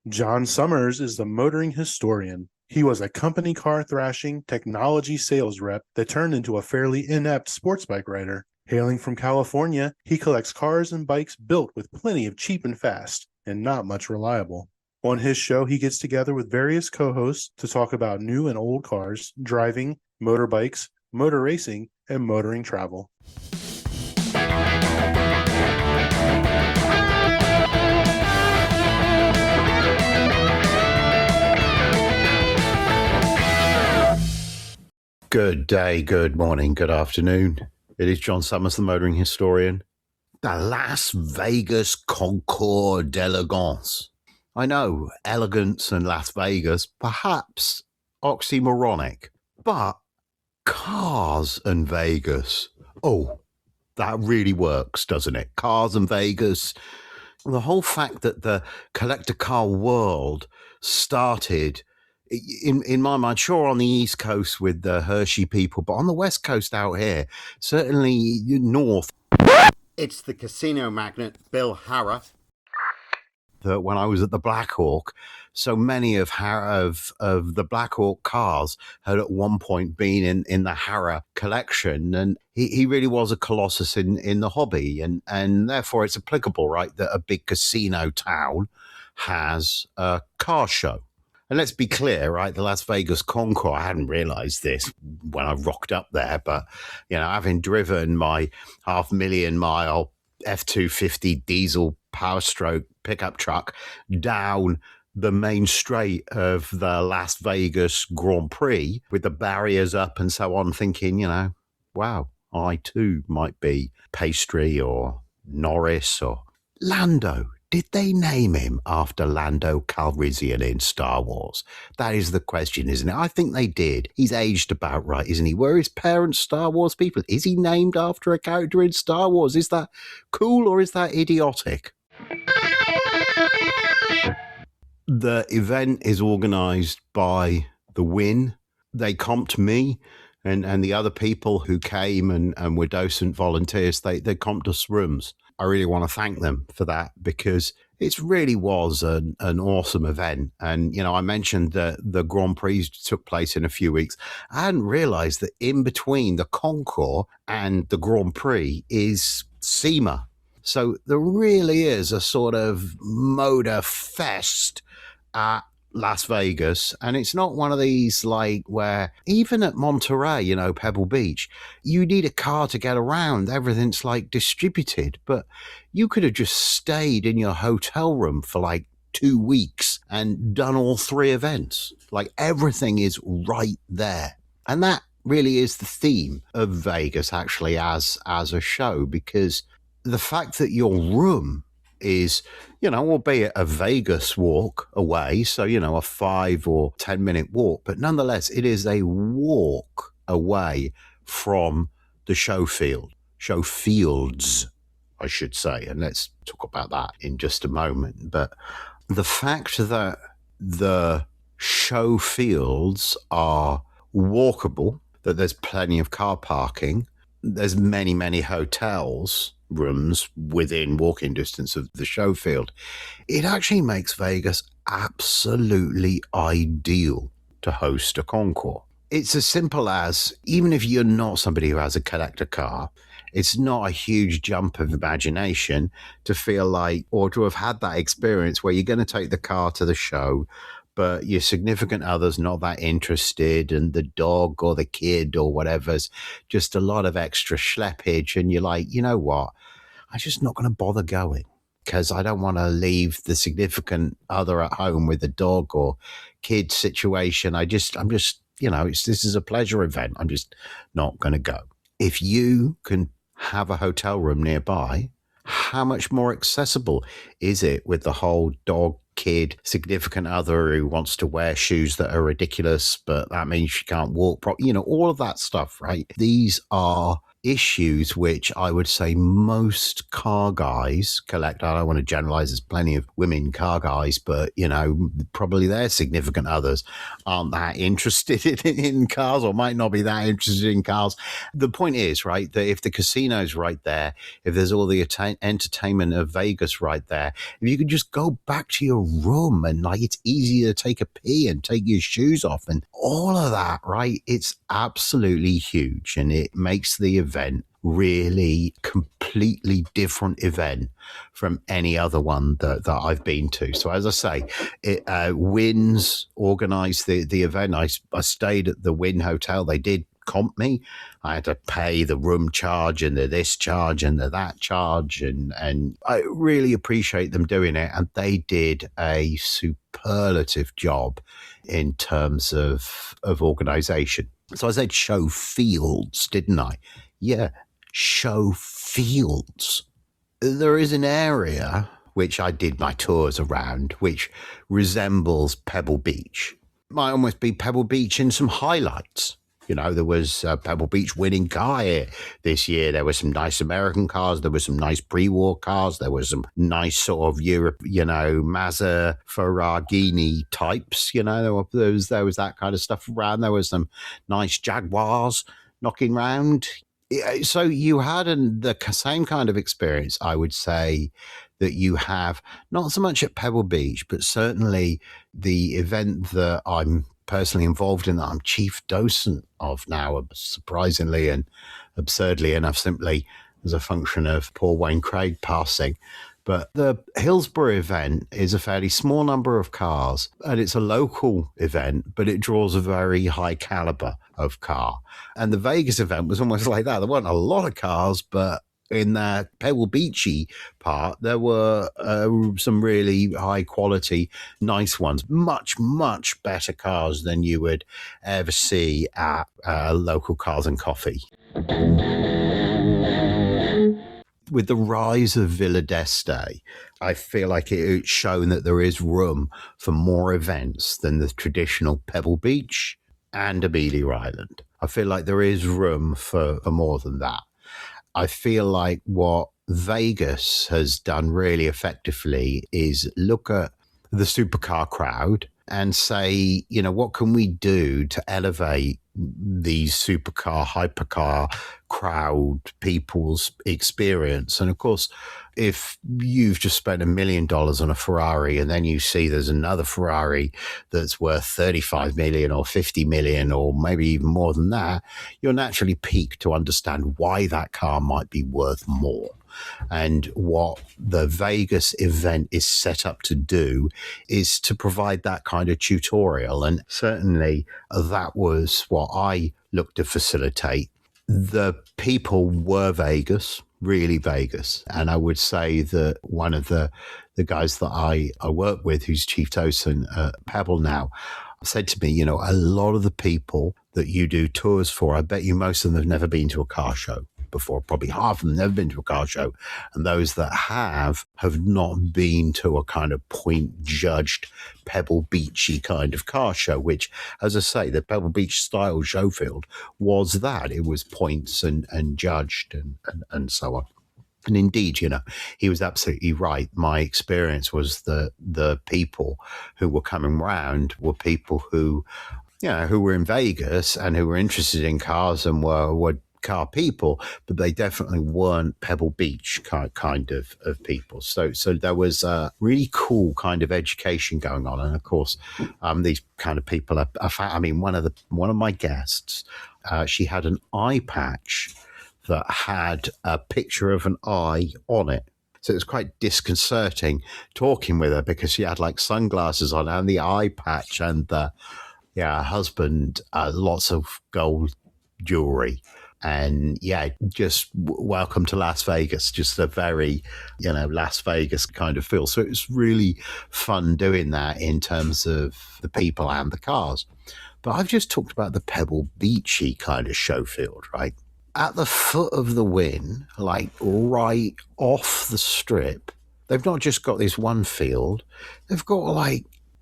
Jon Summers is the motoring historian. He was a company car thrashing technology sales rep that turned into a fairly inept sports bike rider. Hailing from California, he collects cars and bikes built with plenty of cheap and fast, and not much reliable. On his show, he gets together with various co-hosts to talk about new and old cars, driving, motorbikes, motor racing, and motoring travel. Good day, good morning, good afternoon. It is Jon Summers, the motoring historian. The Las Vegas Concours d'Elegance. I know, elegance and Las Vegas, perhaps oxymoronic, but cars and Vegas, oh, that really works, doesn't it? Cars and Vegas. The whole fact that the collector car world started, in my mind, sure, on the East Coast with the Hershey people, but on the West Coast out here, certainly north. It's the casino magnate, Bill Harrah. That when I was at the Black Hawk, so many of the Black Hawk cars had at one point been in the Harrah collection, and he really was a colossus in the hobby, and therefore it's applicable, right, that a big casino town has a car show. And let's be clear, right, the Las Vegas Concours, I hadn't realized this when I rocked up there, but, you know, having driven my 500,000-mile F-250 diesel Powerstroke pickup truck down the main straight of the Las Vegas Grand Prix with the barriers up and so on, thinking, you know, wow, I too might be Pastry or Norris or Lando. Did they name him after Lando Calrissian in Star Wars? That is the question, isn't it? I think they did. He's aged about right, isn't he? Were his parents Star Wars people? Is he named after a character in Star Wars? Is that cool or is that idiotic? The event is organised by the Win. They comped me and the other people who came and were docent volunteers. They comped us rooms. I really want to thank them for that because it really was an awesome event. And, you know, I mentioned that the Grand Prix took place in a few weeks. I hadn't realized that in between the Concours and the Grand Prix is SEMA. So there really is a sort of motor fest at Las Vegas, and it's not one of these like where even at Monterey, you know, Pebble Beach, you need a car to get around. Everything's like distributed, but you could have just stayed in your hotel room for like 2 weeks and done all three events. Like everything is right there. And that really is the theme of Vegas actually as a show, because the fact that your room is, you know, albeit a Vegas walk away, so, you know, a 5 or 10 minute walk, but nonetheless, it is a walk away from the show fields, I should say. And let's talk about that in just a moment. But the fact that the show fields are walkable, that there's plenty of car parking, there's many, many hotels rooms within walking distance of the show field, it actually makes Vegas absolutely ideal to host a concours. It's as simple as, even if you're not somebody who has a collector car, it's not a huge jump of imagination to feel like, or to have had that experience where you're going to take the car to the show, but your significant other's not that interested, and the dog or the kid or whatever's just a lot of extra schleppage, and you're like, you know what, I'm just not going to bother going because I don't want to leave the significant other at home with the dog or kid situation. I'm just, you know, this is a pleasure event. I'm just not going to go. If you can have a hotel room nearby, how much more accessible is it with the whole dog, kid, significant other who wants to wear shoes that are ridiculous, but that means she can't walk properly, you know, all of that stuff, right? These are issues which I would say most car guys collect. I don't want to generalize, there's plenty of women car guys, but probably their significant others aren't that interested in cars, or might not be that interested in cars. The point is, right, that if the casino's right there, if there's all the entertainment of Vegas right there, if you could just go back to your room and it's easier to take a pee and take your shoes off and all of that, right? It's absolutely huge, and it makes the event really completely different event from any other one that I've been to. So as I say, Wynn's organized the event. I stayed at the Wynn Hotel. They did comp me. I had to pay the room charge and the this charge and the that charge, and I really appreciate them doing it. And they did a superlative job in terms of organization. So I said show fields, didn't I? Yeah, show fields. There is an area which I did my tours around, which resembles Pebble Beach. Might almost be Pebble Beach in some highlights. There was a Pebble Beach winning car here this year. There were some nice American cars. There were some nice pre-war cars. There was some nice sort of Europe, Mazda, Ferragini types. There was that kind of stuff around. There was some nice Jaguars knocking around. So you had the same kind of experience, I would say, that you have not so much at Pebble Beach, but certainly the event that I'm personally involved in, that I'm chief docent of now, surprisingly and absurdly enough, simply as a function of poor Wayne Craig passing. But the Hillsborough event is a fairly small number of cars, and it's a local event, but it draws a very high caliber of car. And the Vegas event was almost like that. There weren't a lot of cars, but in that Pebble Beachy part, there were some really high quality, nice ones, much, much better cars than you would ever see at local Cars and Coffee. With the rise of Villa d'Este, I feel like it's shown that there is room for more events than the traditional Pebble Beach and Amelia Island. I feel like there is room for more than that. I feel like what Vegas has done really effectively is look at the supercar crowd and say, what can we do to elevate these supercar, hypercar crowd people's experience? And of course, if you've just spent $1 million on a Ferrari and then you see there's another Ferrari that's worth 35 million or 50 million or maybe even more than that, you're naturally piqued to understand why that car might be worth more. And what the Vegas event is set up to do is to provide that kind of tutorial. And certainly that was what I looked to facilitate. The people were Vegas, really Vegas. And I would say that one of the guys that I work with, who's chief docent at Pebble now, said to me, a lot of the people that you do tours for, I bet you most of them have never been to a car show before. Probably half of them never been to a car show, and those that have not been to a kind of point judged Pebble Beachy kind of car show, which, as I say, the Pebble Beach style show field was that. It was points and judged and so on. And indeed, he was absolutely right. My experience was that the people who were coming round were people who were in Vegas and who were interested in cars and were car people, but they definitely weren't Pebble Beach kind of people. So there was a really cool kind of education going on. And of course, these kind of people are one of my guests, she had an eye patch that had a picture of an eye on it. So it was quite disconcerting talking with her because she had sunglasses on and the eye patch and her husband, lots of gold jewelry. And just welcome to Las Vegas, just a very, Las Vegas kind of feel. So it was really fun doing that in terms of the people and the cars. But I've just talked about the Pebble Beachy kind of show field, right? At the foot of the Wynn, right off the strip, they've not just got this one field, they've got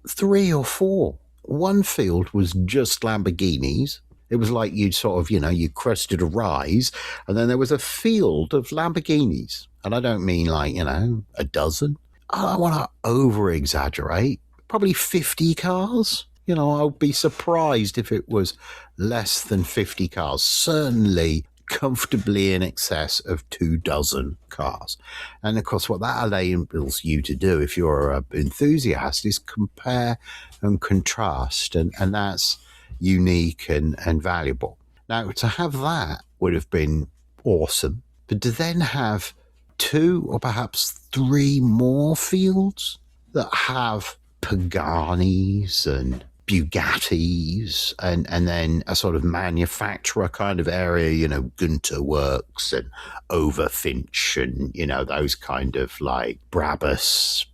3 or 4. One field was just Lamborghinis. It was like you'd sort of, you crested a rise and then there was a field of Lamborghinis. And I don't mean like, a dozen. I don't want to over exaggerate. Probably 50 cars. I would be surprised if it was less than 50 cars. Certainly comfortably in excess of 24 cars. And of course, what that enables you to do if you're an enthusiast is compare and contrast. And that's unique and valuable. Now, to have that would have been awesome. But to then have 2 or perhaps 3 more fields that have Paganis and Bugattis and then a sort of manufacturer kind of area, Gunter Works and Overfinch and, those kind of like Brabus,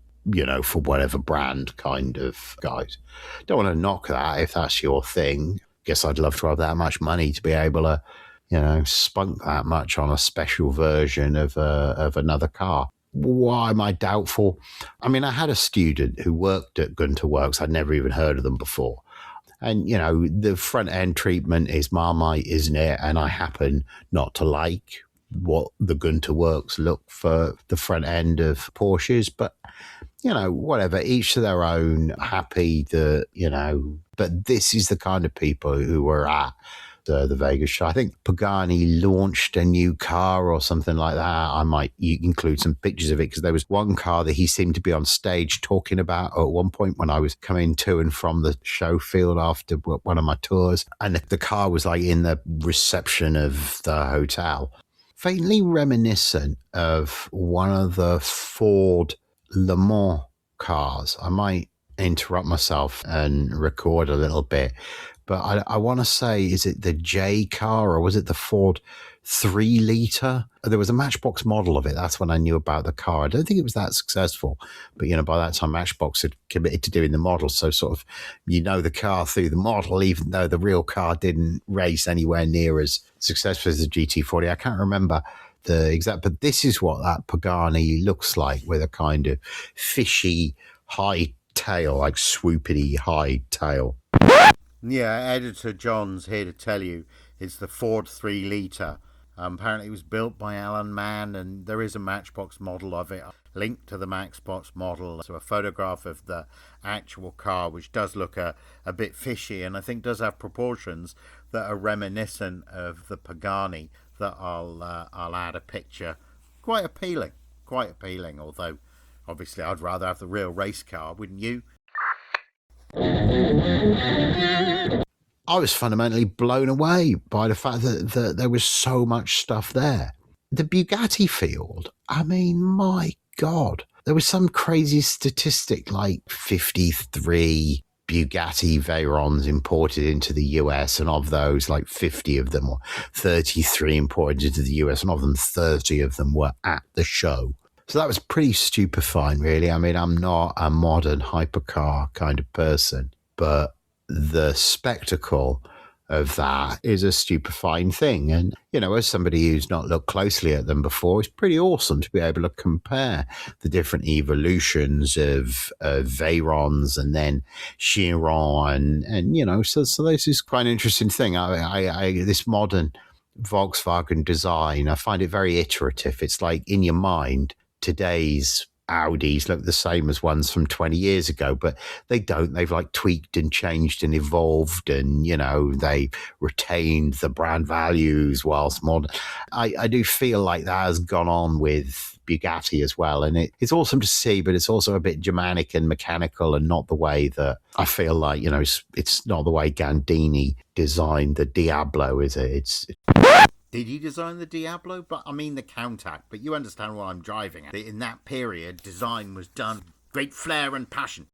for whatever brand kind of guys. Don't want to knock that if that's your thing. Guess I'd love to have that much money to be able to, spunk that much on a special version of another car. Why am I doubtful? I mean, I had a student who worked at Gunter Works. I'd never even heard of them before. And, the front end treatment is Marmite, isn't it? And I happen not to like what the Gunter Works look for the front end of Porsches. But, whatever, each to their own, happy that, but this is the kind of people who were at the Vegas show. I think Pagani launched a new car or something like that. I might include some pictures of it because there was one car that he seemed to be on stage talking about at one point when I was coming to and from the show field after one of my tours. And the car was like in the reception of the hotel. Faintly reminiscent of one of the Ford Le Mans cars. I might interrupt myself and record a little bit. But I want to say, is it the J car or was it the Ford 3-litre? There was a Matchbox model of it. That's when I knew about the car. I don't think it was that successful. But, by that time, Matchbox had committed to doing the model. So sort of, the car through the model, even though the real car didn't race anywhere near as successful as the GT40. I can't remember the exact, but this is what that Pagani looks like with a kind of fishy high tail, like swoopity high tail. Yeah, Editor John's here to tell you it's the Ford 3-litre. Apparently it was built by Alan Mann, and there is a Matchbox model of it linked to the Matchbox model. So a photograph of the actual car, which does look a bit fishy, and I think does have proportions that are reminiscent of the Pagani that I'll add a picture. Quite appealing, although obviously I'd rather have the real race car, wouldn't you? I was fundamentally blown away by the fact that there was so much stuff there. The Bugatti field, I mean, my God, there was some crazy statistic like 53 Bugatti Veyrons imported into the US, and of those, like 50 of them, or 33 imported into the US, and of them, 30 of them were at the show. So that was pretty stupefying, really. I mean, I'm not a modern hypercar kind of person, but the spectacle of that is a stupefying thing. And, as somebody who's not looked closely at them before, it's pretty awesome to be able to compare the different evolutions of Veyrons and then Chiron. And so this is quite an interesting thing. This modern Volkswagen design, I find it very iterative. It's like in your mind, today's Audis look the same as ones from 20 years ago, but they don't. They've like tweaked and changed and evolved, and they retained the brand values whilst modern. I do feel like that has gone on with Bugatti as well, and it's awesome to see, but it's also a bit Germanic and mechanical, and not the way that I feel like it's not the way Gandini designed the Diablo, is it? Did he design the Diablo? But I mean the Countach. But you understand what I'm driving at. In that period, design was done great flair and passion.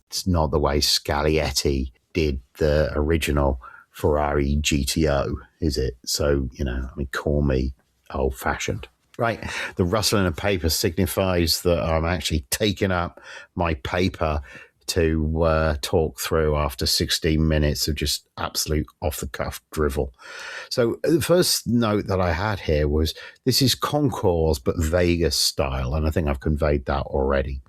It's not the way Scaglietti did the original Ferrari GTO, is it? So, call me old-fashioned. Right, the rustling of paper signifies that I'm actually taking up my paper to talk through after 16 minutes of just absolute off-the-cuff drivel. So the first note that I had here was, this is Concours, but Vegas style, and I think I've conveyed that already.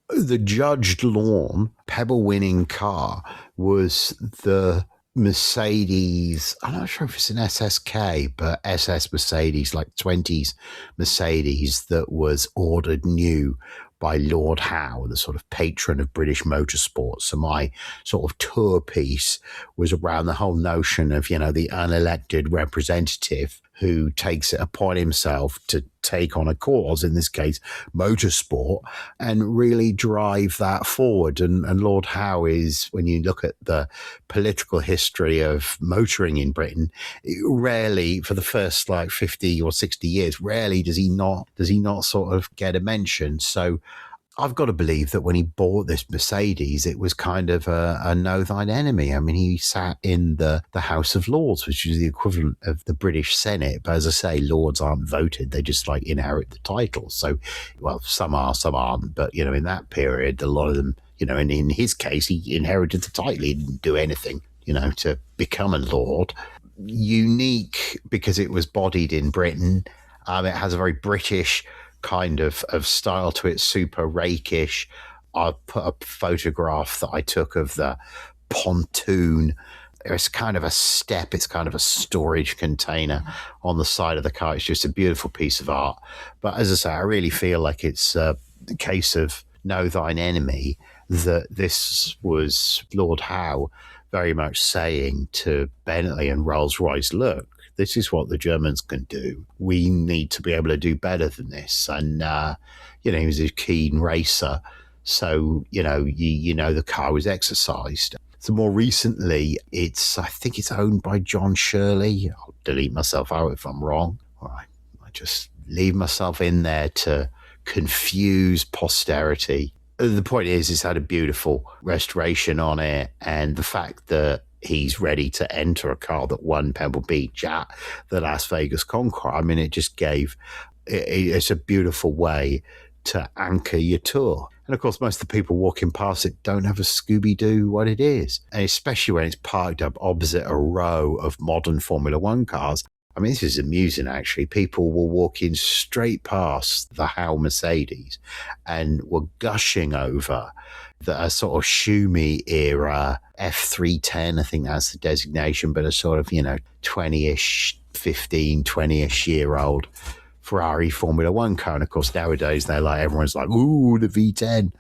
The judged lawn Pebble winning car was the Mercedes, I'm not sure if it's an SSK, but SS Mercedes, like 20s Mercedes that was ordered new by Lord Howe, the sort of patron of British motorsport. So my sort of tour piece was around the whole notion of, the unelected representative who takes it upon himself to take on a cause, in this case, motorsport, and really drive that forward. And Lord Howe is, when you look at the political history of motoring in Britain, rarely, for the first like 50 or 60 years, rarely does he not sort of get a mention. So I've got to believe that when he bought this Mercedes, it was kind of a know thine enemy. I mean, he sat in the House of Lords, which is the equivalent of the British Senate. But as I say, Lords aren't voted. They just like inherit the title. So, well, some are, some aren't. But, in that period, a lot of them, and in his case, he inherited the title. He didn't do anything, to become a Lord. Unique because it was bodied in Britain. It has a very British kind of style to it, super rakish. I put a photograph that I took of the pontoon. It's kind of a step, it's kind of a storage container on the side of the car. It's just a beautiful piece of art. But as I say, I really feel like it's a case of know thine enemy, that this was Lord Howe very much saying to Bentley and Rolls-Royce, look, this is what the Germans can do. We need to be able to do better than this. And, he was a keen racer. So, the car was exercised. So more recently, I think it's owned by John Shirley. I'll delete myself out if I'm wrong. All right. I just leave myself in there to confuse posterity. The point is, it's had a beautiful restoration on it. And the fact that he's ready to enter a car that won Pebble Beach at the Las Vegas Concours. I mean, it just it's a beautiful way to anchor your tour. And of course, most of the people walking past it don't have a Scooby-Doo what it is. And especially when it's parked up opposite a row of modern Formula One cars. I mean, this is amusing, actually. People were walking straight past the Howe Mercedes and were gushing over the sort of Schumi era F310, I think that's the designation, but a sort of, 20-ish, 15, 20-ish year old Ferrari Formula One car. And of course, nowadays, everyone's like, ooh, the V10.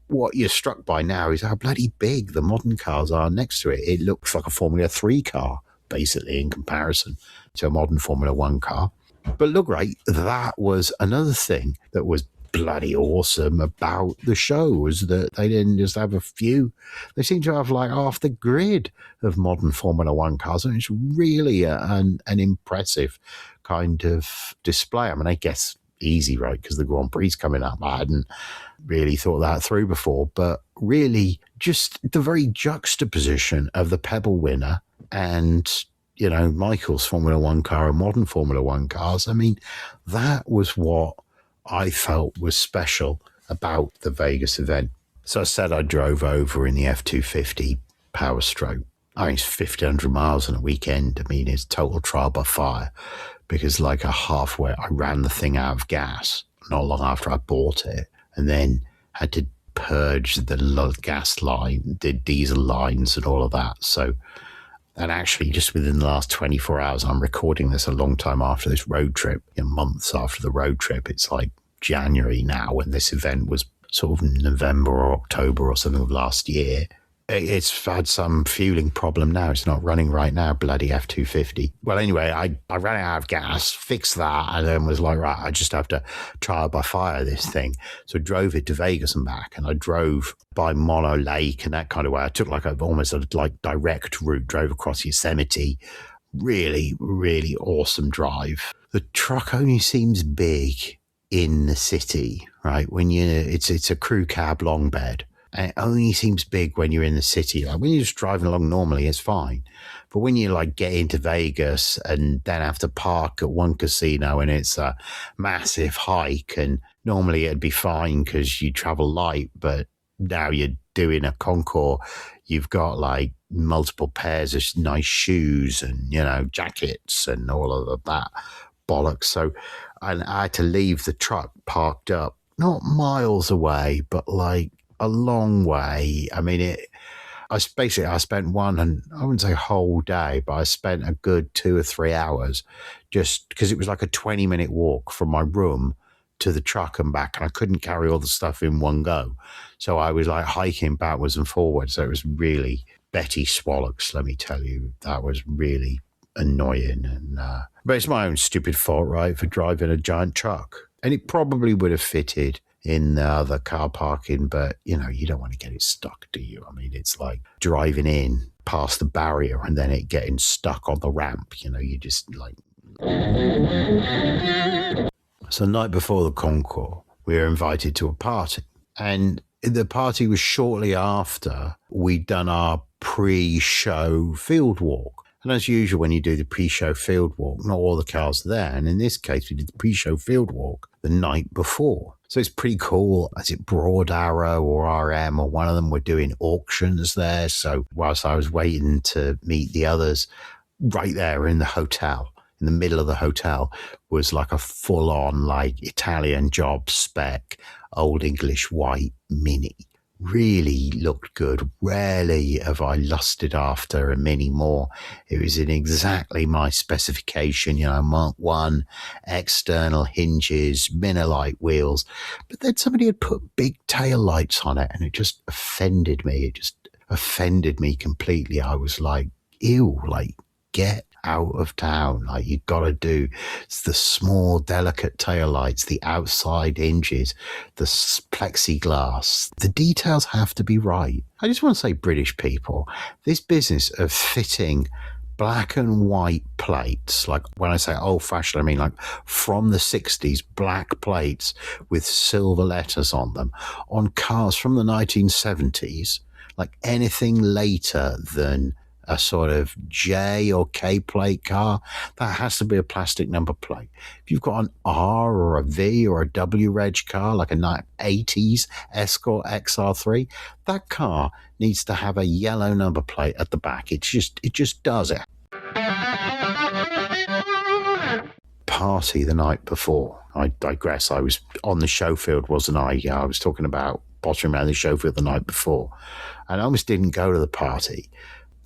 What you're struck by now is how bloody big the modern cars are next to it. It looks like a Formula 3 car, basically, in comparison to a modern Formula One car. But look, right, that was another thing that was bloody awesome about the show, was that they didn't just have a few. They seem to have like half the grid of modern Formula One cars, and it's really an impressive kind of display. I mean, I guess easy, right, because the Grand Prix is coming up. I hadn't really thought that through before, but really just the very juxtaposition of the Pebble winner and Michael's Formula One car and modern Formula One cars. I mean, that was what I felt was special about the Vegas event. So I said I drove over in the F-250 Powerstroke. I mean, it's 1,500 miles on a weekend. I mean, it's total trial by fire because I ran the thing out of gas not long after I bought it, and then had to purge the gas line, the diesel lines and all of that. So, and actually, just within the last 24 hours, I'm recording this a long time after this road trip, months after the road trip. It's like January now, when this event was sort of November or October or something of last year. It's had some fueling problem now. It's not running right now, bloody F-250. Well, anyway, I ran out of gas, fixed that, and then was like, right, I just have to trial by fire this thing. So I drove it to Vegas and back, and I drove by Mono Lake and that kind of way. I took almost a direct route, drove across Yosemite. Really, really awesome drive. The truck only seems big in the city, right? When it's a crew cab long bed. And it only seems big when you're in the city. Like when you're just driving along normally, it's fine. But when you get into Vegas and then have to park at one casino and it's a massive hike, and normally it'd be fine because you travel light, but now you're doing a concours, you've got multiple pairs of nice shoes and, jackets and all of that bollocks. So I had to leave the truck parked up, not miles away, but a long way. I mean, I spent one, and I wouldn't say whole day, but I spent a good 2 or 3 hours just because it was like a 20-minute walk from my room to the truck and back, and I couldn't carry all the stuff in one go. So I was like hiking backwards and forwards. So it was really Betty Swallocks, let me tell you. That was really annoying. And but it's my own stupid fault, right, for driving a giant truck. And it probably would have fitted in the car parking, but, you don't want to get it stuck, do you? I mean, it's like driving in past the barrier and then it getting stuck on the ramp. You just like... So the night before the concours, we were invited to a party. And the party was shortly after we'd done our pre-show field walk. And as usual, when you do the pre-show field walk, not all the cars are there. And in this case, we did the pre-show field walk the night before. So it's pretty cool. Is it Broad Arrow or RM or one of them were doing auctions there. So whilst I was waiting to meet the others, right there in the hotel, in the middle of the hotel, was like a full-on like Italian job spec, old English white Mini. Really looked good. Rarely have I lusted after a Mini more. It was in exactly my specification, Mark 1, external hinges, Minolite wheels. But then somebody had put big tail lights on it and it just offended me. It just offended me completely. I was like, ew, like, get out of town. Like, you gotta do the small delicate tail lights, the outside hinges, the plexiglass. The details have to be right. I just want to say, British people, this business of fitting black and white plates, like when I say old fashioned, I mean like from the 60s, black plates with silver letters on them, on cars from the 1970s, like anything later than a sort of J or K plate car, that has to be a plastic number plate. If you've got an R or a V or a W reg car, like a 80s Escort XR3, that car needs to have a yellow number plate at the back. It just does it. Party the night before. I digress. I was on the show field, wasn't I? Yeah, I was talking about pottering around the show field the night before, and I almost didn't go to the party.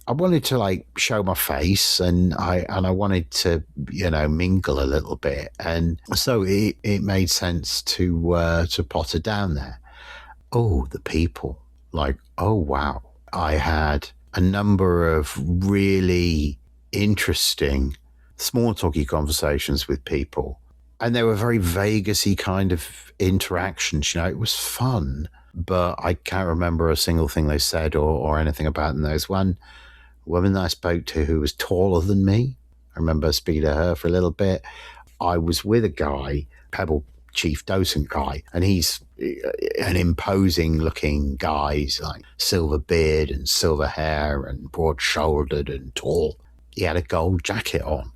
I wanted to like show my face and I wanted to, mingle a little bit. And so it made sense to potter down there. Oh, the people, like, oh, wow. I had a number of really interesting small talky conversations with people. And they were very Vegas-y kind of interactions. It was fun, but I can't remember a single thing they said or anything about them. There's one woman that I spoke to who was taller than me. I remember speaking to her for a little bit. I was with a guy, Pebble chief docent guy, and he's an imposing looking guy. He's like silver beard and silver hair and broad shouldered and tall. He had a gold jacket on.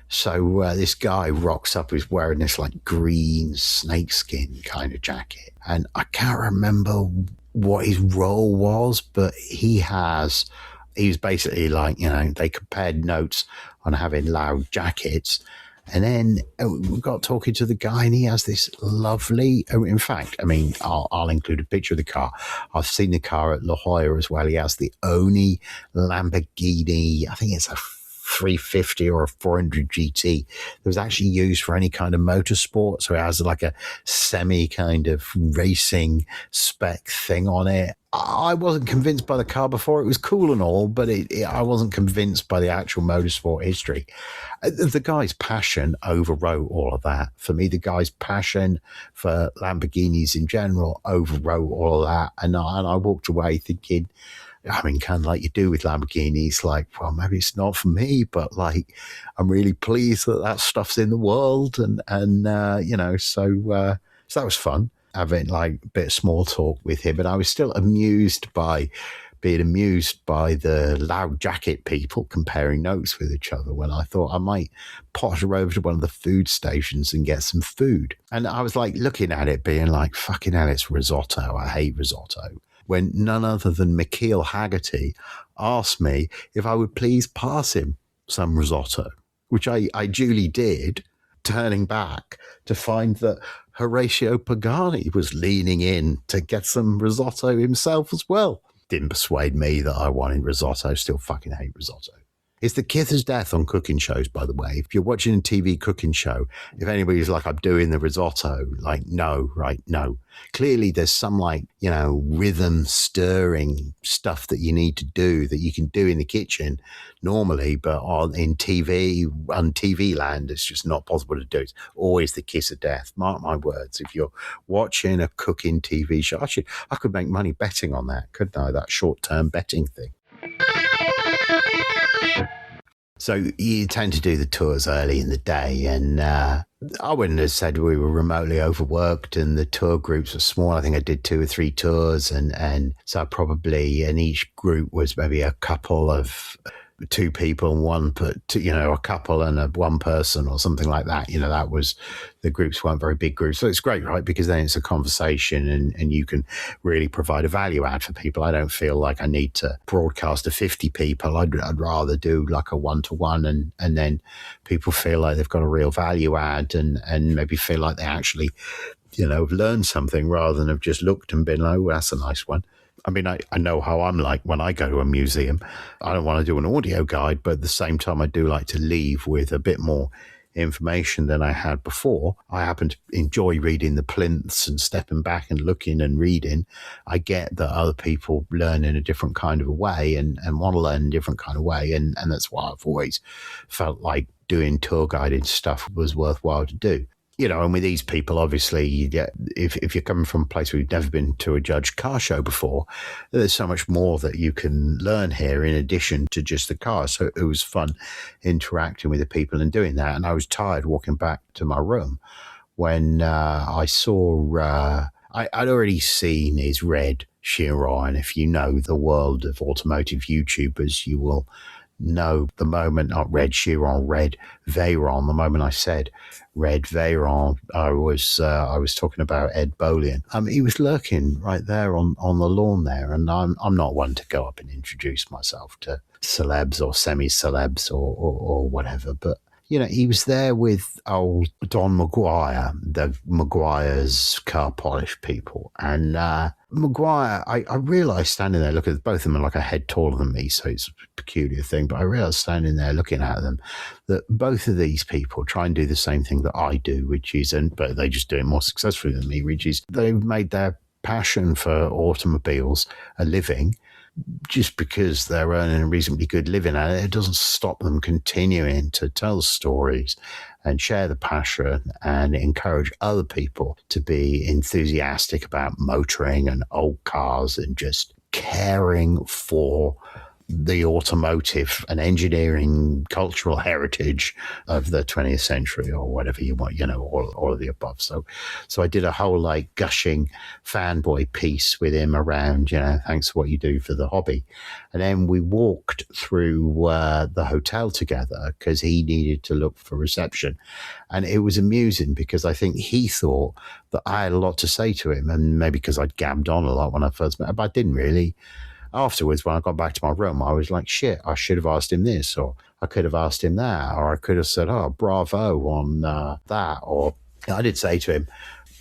So this guy rocks up, who's wearing this like green snakeskin kind of jacket. And I can't remember what his role was, but he was basically like, they compared notes on having loud jackets. And then we got talking to the guy, and he has this lovely, in fact, I'll include a picture of the car. I've seen the car at La Jolla as well. He has the only Lamborghini, I think it's a 350 or a 400 GT that was actually used for any kind of motorsport. So it has like a semi kind of racing spec thing on it. I wasn't convinced by the car before. It was cool and all, but I wasn't convinced by the actual motorsport history. The guy's passion overwrote all of that. For me, the guy's passion for Lamborghinis in general overwrote all of that. And I walked away thinking, kind of like you do with Lamborghinis, like, well, maybe it's not for me, but like, I'm really pleased that stuff's in the world. So that was fun, having like a bit of small talk with him. But I was still being amused by the loud jacket people comparing notes with each other, when I thought I might potter over to one of the food stations and get some food. And I was like looking at it being like, fucking hell, it's risotto. I hate risotto. When none other than Mikhail Hagerty asked me if I would please pass him some risotto, which I duly did, turning back to find that Horatio Pagani was leaning in to get some risotto himself as well. didn't persuade me that I wanted risotto. Still fucking hate risotto. It's the kith's death on cooking shows, by the way. If you're watching a TV cooking show, if anybody's like, I'm doing the risotto, like, no, right? No. Clearly there's some like, rhythm stirring stuff that you need to do that you can do in the kitchen normally, but on TV land, it's just not possible to do. It's always the kiss of death. Mark my words. If you're watching a cooking TV show, I could make money betting on that, couldn't I? That short-term betting thing. So you tend to do the tours early in the day, and I wouldn't have said we were remotely overworked and the tour groups were small. I think I did 2 or 3 tours, and so probably in each group was maybe a couple of 2 people and a couple and one person or something like that. That was, the groups weren't very big groups. So it's great, right? Because then it's a conversation and you can really provide a value add for people. I don't feel like I need to broadcast to 50 people. I'd rather do like a 1-to-1 and then people feel like they've got a real value add and maybe feel like they actually, have learned something rather than have just looked and been like, oh, that's a nice one. I mean, I know how I'm like when I go to a museum. I don't want to do an audio guide, but at the same time, I do like to leave with a bit more information than I had before. I happen to enjoy reading the plinths and stepping back and looking and reading. I get that other people learn in a different kind of a way and want to learn in a different kind of way. And that's why I've always felt like doing tour guided stuff was worthwhile to do. And with these people, obviously, you get, if you're coming from a place where you've never been to a judged car show before, there's so much more that you can learn here in addition to just the cars. So it was fun interacting with the people and doing that. And I was tired walking back to my room when I saw, I'd already seen his red Chiron. And if you know the world of automotive YouTubers, you will know the moment, not red Chiron, red Veyron. The moment I said red Veyron, I was talking about Ed Bolian. He was lurking right there on the lawn there, and I'm not one to go up and introduce myself to celebs or semi-celebs or whatever, but he was there with old Don Maguire, the Maguire's car polish people. And Maguire, I realised standing there looking at both of them are like a head taller than me, so it's a peculiar thing. But I realised standing there looking at them that both of these people try and do the same thing that I do, but they just do it more successfully than me, which is they've made their passion for automobiles a living. Just because they're earning a reasonably good living at it, it doesn't stop them continuing to tell stories and share the passion and encourage other people to be enthusiastic about motoring and old cars and just caring for the automotive and engineering cultural heritage of the 20th century or whatever you want, all of the above. So I did a whole like gushing fanboy piece with him around, thanks for what you do for the hobby. And then we walked through the hotel together because he needed to look for reception. And it was amusing because I think he thought that I had a lot to say to him, and maybe because I'd gabbed on a lot when I first met him, but I didn't really. Afterwards, when I got back to my room, I was like, shit, I should have asked him this, or I could have asked him that, or I could have said, oh, bravo on that. Or I did say to him,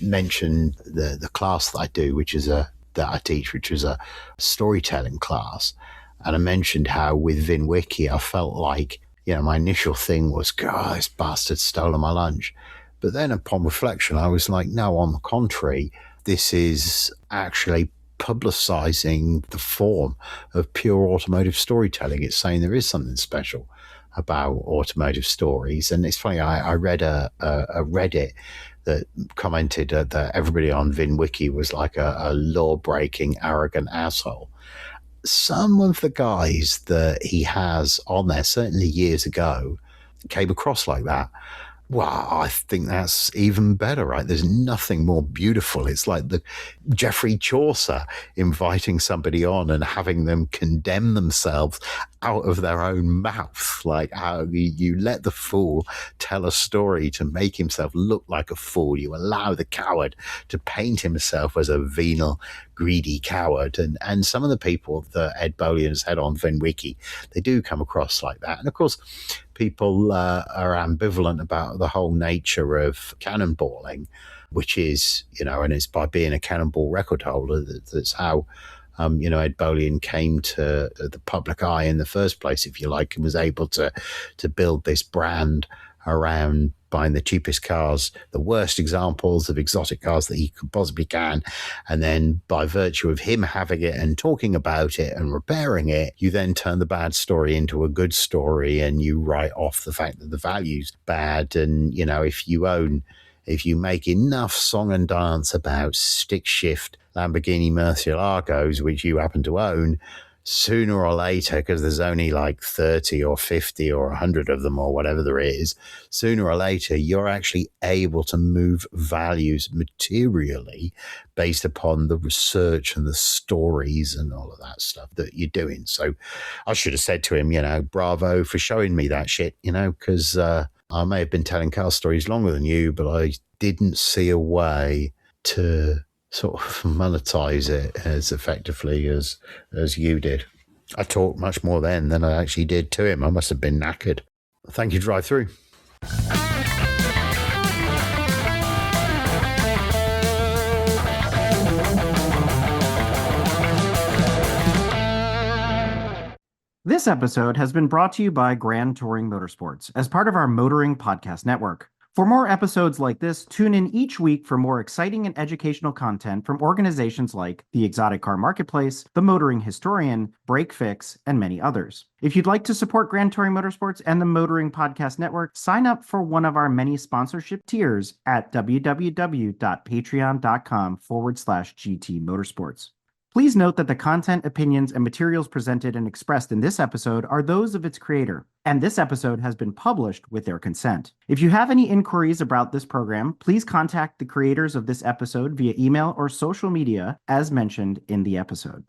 mention the class that I do, that I teach, which is a storytelling class. And I mentioned how with VinWiki, I felt like, my initial thing was, God, this bastard stolen my lunch. But then upon reflection, I was like, no, on the contrary, this is actually publicizing the form of pure automotive storytelling. It's saying there is something special about automotive stories. And it's funny, I read a Reddit that commented that everybody on VinWiki was like a law-breaking, arrogant asshole. Some of the guys that he has on there, certainly years ago, came across like that. Well, I think that's even better, right? There's nothing more beautiful. It's like the Geoffrey Chaucer inviting somebody on and having them condemn themselves out of their own mouth, like how you let the fool tell a story to make himself look like a fool. You allow the coward to paint himself as a venal, greedy coward. And some of the people that Ed Bolian has had on VinWiki, they do come across like that. And of course, people are ambivalent about the whole nature of cannonballing, which is, and it's by being a cannonball record holder that's how Ed Bolian came to the public eye in the first place, if you like, and was able to build this brand around buying the cheapest cars, the worst examples of exotic cars that he could possibly can. And then by virtue of him having it and talking about it and repairing it, you then turn the bad story into a good story, and you write off the fact that the value's bad. And, if you make enough song and dance about stick shift Lamborghini Murcielagos, which you happen to own, sooner or later, because there's only like 30 or 50 or 100 of them or whatever there is, sooner or later, you're actually able to move values materially based upon the research and the stories and all of that stuff that you're doing. So I should have said to him, bravo for showing me that shit, because I may have been telling car stories longer than you, but I didn't see a way to sort of monetize it as effectively as you did. I talked much more then than I actually did to him. I must have been knackered. Thank you, Drive Through. This episode has been brought to you by Grand Touring Motorsports as part of our Motoring Podcast Network. For more episodes like this, tune in each week for more exciting and educational content from organizations like the Exotic Car Marketplace, the Motoring Historian, Break Fix, and many others. If you'd like to support Grand Touring Motorsports and the Motoring Podcast Network, sign up for one of our many sponsorship tiers at www.patreon.com/GT Motorsports. Please note that the content, opinions, and materials presented and expressed in this episode are those of its creator, and this episode has been published with their consent. If you have any inquiries about this program, please contact the creators of this episode via email or social media as mentioned in the episode.